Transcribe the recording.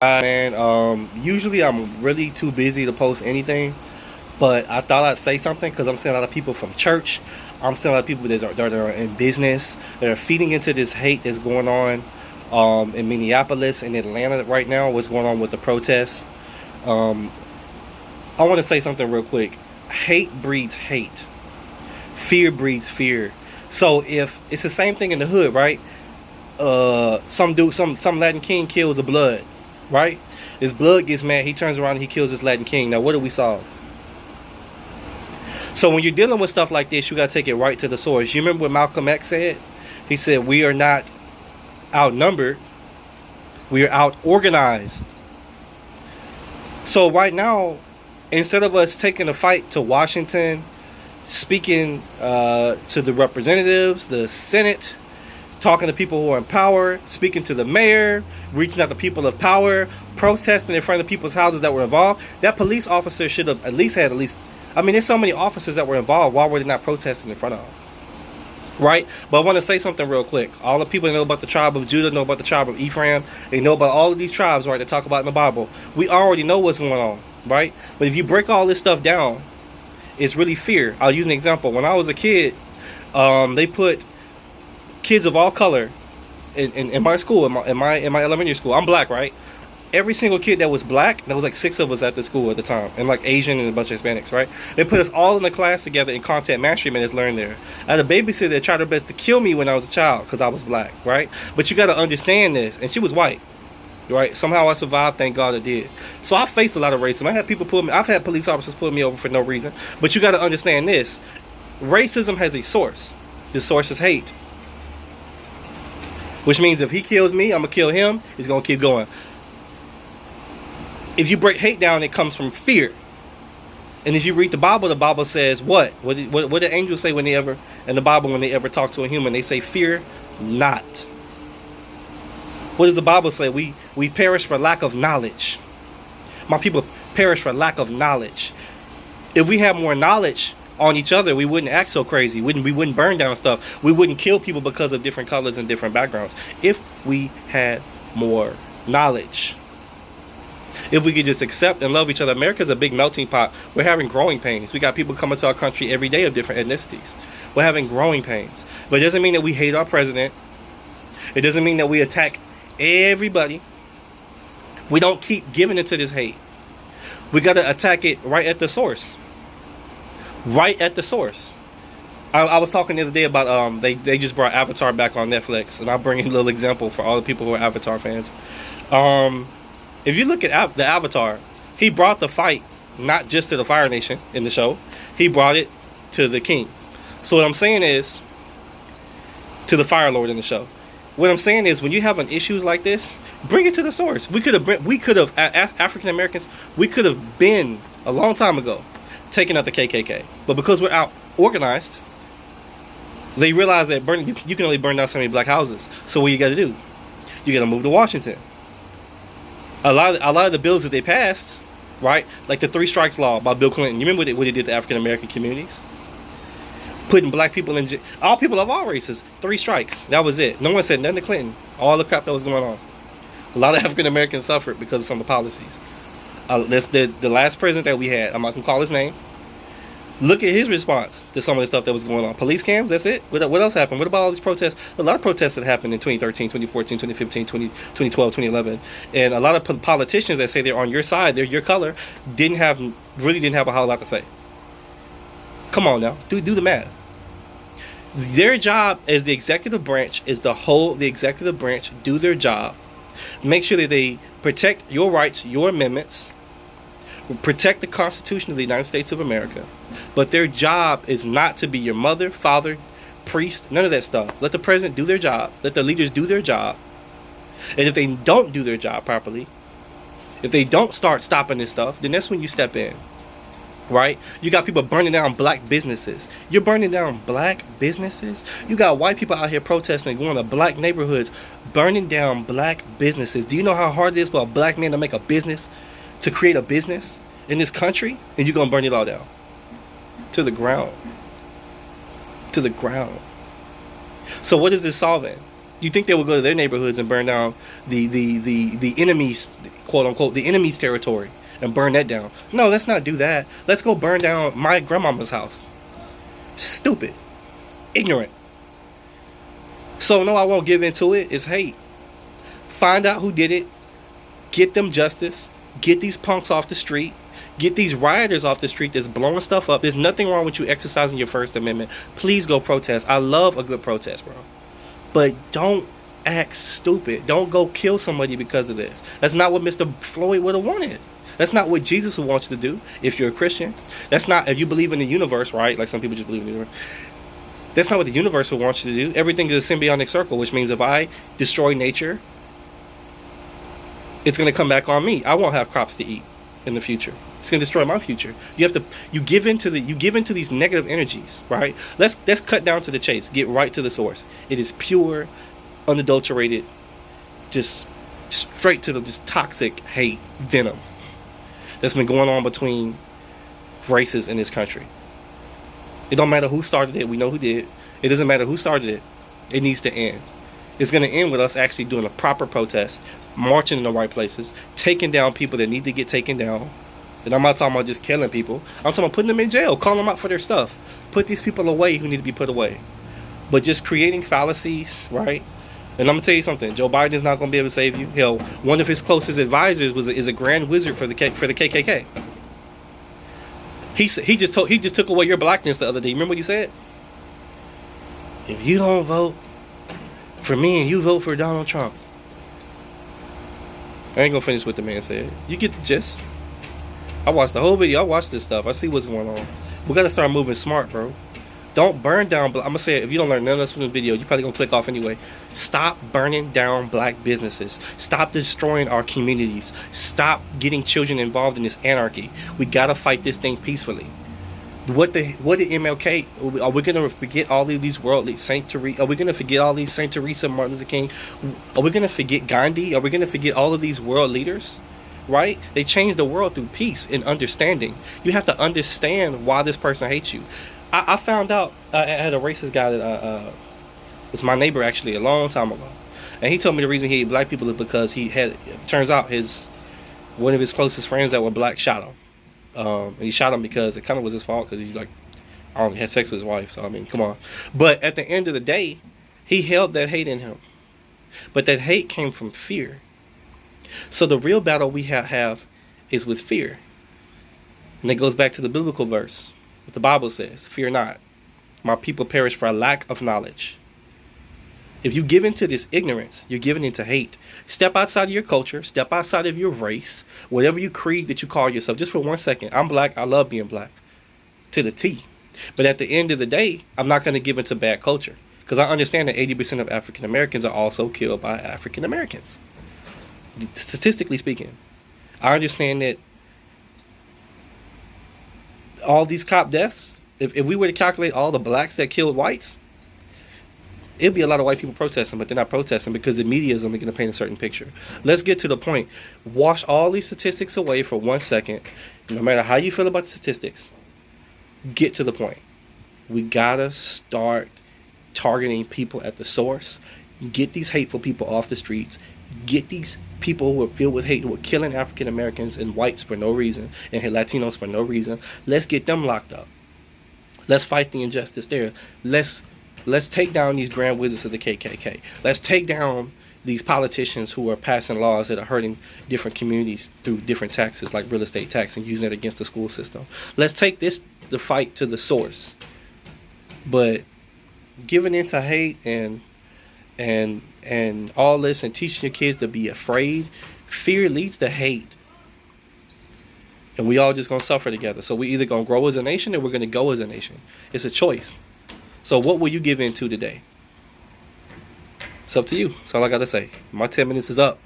Man, usually I'm really too busy to post anything, but I thought I'd say something because I'm seeing a lot of people from church. I'm seeing a lot of people that are in business that are feeding into this hate that's going on in Minneapolis and Atlanta right now. What's going on with the protests? Um, I want to say something real quick. Hate breeds hate. Fear breeds fear. So if it's the same thing in the hood, right? Some Latin king kills a blood, right? His blood gets mad. He turns around and he kills this Latin king. Now, what do we solve? So when you're dealing with stuff like this, you gotta take it right to the source. You remember what Malcolm X said? He said, "We are not outnumbered. We are out organized." So right now, instead of us taking a fight to Washington, speaking to the representatives, the Senate, talking to people who are in power, speaking to the mayor, reaching out to people of power, protesting in front of people's houses that were involved, that police officer should have at least, I mean, there's so many officers that were involved. Why were they not protesting in front of them? Right? But I want to say something real quick. All the people that know about the tribe of Judah, know about the tribe of Ephraim, they know about all of these tribes, right, that talk about in the Bible. We already know what's going on, right? But if you break all this stuff down, it's really fear. I'll use an example. When I was a kid, they put kids of all color in my school, in my elementary school. I'm black, right? Every single kid that was black, there was like 6 of us at the school at the time, and like Asian and a bunch of Hispanics, right? They put us all in the class together in content mastery minutes learned there. I had a babysitter that tried her best to kill me when I was a child because I was black, right? But you got to understand this, and she was white, right? Somehow I survived, thank God I did. So I faced a lot of racism. I've had police officers pull me over for no reason. But you got to understand this: racism has a source. The source is hate. Which means if he kills me, I'm going to kill him. He's going to keep going. If you break hate down, it comes from fear. And if you read the Bible says what? What did angels say when they ever, in the Bible, when they ever talk to a human? They say, fear not. What does the Bible say? We perish for lack of knowledge. My people perish for lack of knowledge. If we have more knowledge on each other, we wouldn't act so crazy. We wouldn't burn down stuff. We wouldn't kill people because of different colors and different backgrounds. If we had more knowledge. If we could just accept and love each other. America's a big melting pot. We're having growing pains. We got people coming to our country every day of different ethnicities. We're having growing pains. But it doesn't mean that we hate our president. It doesn't mean that we attack everybody. We don't keep giving into this hate. We got to attack it right at the source. Right at the source. I was talking the other day about they just brought Avatar back on Netflix, and I'll bring in a little example for all the people who are Avatar fans. If you look at the Avatar, he brought the fight not just to the Fire Nation in the show, he brought it to the king. So what I'm saying is, to the Fire Lord in the show. What I'm saying is, when you have an issues like this, bring it to the source. We could have African Americans, we could have been a long time ago taking out the KKK, but because we're out organized, they realize that you can only burn down so many black houses. So what you got to do? You got to move to Washington. A lot of the bills that they passed, right, like the 3 strikes law by Bill Clinton. You remember what it did to African American communities? Putting black people in jail. All people of all races. 3 strikes. That was it. No one said nothing to Clinton. All the crap that was going on. A lot of African Americans suffered because of some of the policies. That's the last president that we had. I'm not gonna call his name. Look at his response to some of the stuff that was going on. Police cams, that's it. What else happened? What about all these protests? A lot of protests that happened in 2013, 2014, 2015, 2012, 2011. And a lot of politicians that say they're on your side, they're your color, really didn't have a whole lot to say. Come on now. Do the math. Their job as the executive branch is to hold the executive branch, do their job. Make sure that they protect your rights, your amendments, protect the Constitution of the United States of America. But their job is not to be your mother, father, priest, none of that stuff. Let the president do their job. Let the leaders do their job. And if they don't do their job properly, if they don't start stopping this stuff, then that's when you step in. Right? You got people burning down black businesses. You're burning down black businesses? You got white people out here protesting, going to black neighborhoods, burning down black businesses. Do you know how hard it is for a black man to make a business, to create a business in this country? And you're going to burn it all down. To the ground. To the ground. So what is this solving? You think they will go to their neighborhoods and burn down the enemies, quote unquote, the enemy's territory and burn that down. No, let's not do that. Let's go burn down my grandmama's house. Stupid. Ignorant. So no, I won't give into it. It's hate. Find out who did it. Get them justice. Get these punks off the street. Get these rioters off the street that's blowing stuff up. There's nothing wrong with you exercising your First Amendment. Please go protest. I love a good protest, bro. But don't act stupid. Don't go kill somebody because of this. That's not what Mr. Floyd would have wanted. That's not what Jesus would want you to do if you're a Christian. That's not, if you believe in the universe, right? Like some people just believe in the universe. That's not what the universe would want you to do. Everything is a symbiotic circle, which means if I destroy nature, it's going to come back on me. I won't have crops to eat in the future. It's going to destroy my future. You give into these negative energies, right? Let's cut down to the chase. Get right to the source. It is pure, unadulterated, just straight to the just toxic hate, venom that's been going on between races in this country. It don't matter who started it. We know who did. It doesn't matter who started it. It needs to end. It's going to end with us actually doing a proper protest, marching in the right places, taking down people that need to get taken down. And I'm not talking about just killing people. I'm talking about putting them in jail, calling them out for their stuff. Put these people away who need to be put away. But just creating fallacies, right? And I'm going to tell you something. Joe Biden is not going to be able to save you. Hell, one of his closest advisors is a grand wizard for the KKK. He just took away your blackness the other day. Remember what he said? If you don't vote for me and you vote for Donald Trump. I ain't going to finish what the man said. You get the gist. I watched the whole video. I watched this stuff. I see what's going on. We got to start moving smart, bro. Don't burn down. I'm going to say it. If you don't learn none of this from the video, you're probably going to click off anyway. Stop burning down black businesses. Stop destroying our communities. Stop getting children involved in this anarchy. We got to fight this thing peacefully. What did MLK? Are we going to forget all of these worldly Saint Teresa? Are we going to forget all these Saint Teresa, Martin Luther King? Are we going to forget Gandhi? Are we going to forget all of these world leaders? Right? They changed the world through peace and understanding. You have to understand why this person hates you. I found out I had a racist guy that was my neighbor actually a long time ago, and he told me the reason he hated black people is because turns out one of his closest friends that were black shot him. And he shot him because it kind of was his fault because he had sex with his wife. So I mean, come on. But at the end of the day, he held that hate in him. But that hate came from fear. So the real battle we have is with fear. And it goes back to the biblical verse. What the Bible says, fear not. My people perish for a lack of knowledge. If you give into this ignorance, you're giving into hate. Step outside of your culture. Step outside of your race. Whatever you creed that you call yourself. Just for 1 second. I'm black. I love being black. To the T. But at the end of the day, I'm not going to give into bad culture. Because I understand that 80% of African Americans are also killed by African Americans. Statistically speaking. I understand that all these cop deaths, if we were to calculate all the blacks that killed whites, it'd be a lot of white people protesting, but they're not protesting because the media is only going to paint a certain picture. Let's get to the point. Wash all these statistics away for 1 second. No matter how you feel about the statistics, get to the point. We gotta start targeting people at the source. Get these hateful people off the streets. Get these people who are filled with hate, who are killing African Americans and whites for no reason, and Latinos for no reason. Let's get them locked up. Let's fight the injustice there. Let's take down these grand wizards of the KKK. Let's take down these politicians who are passing laws that are hurting different communities through different taxes, like real estate tax, and using it against the school system. Let's take the fight to the source. But giving into hate and all this and teaching your kids to be afraid, fear leads to hate. And we all just gonna suffer together. So we either gonna grow as a nation or we're gonna go as a nation. It's a choice. So what will you give into today? It's up to you. That's all I gotta say. My 10 minutes is up.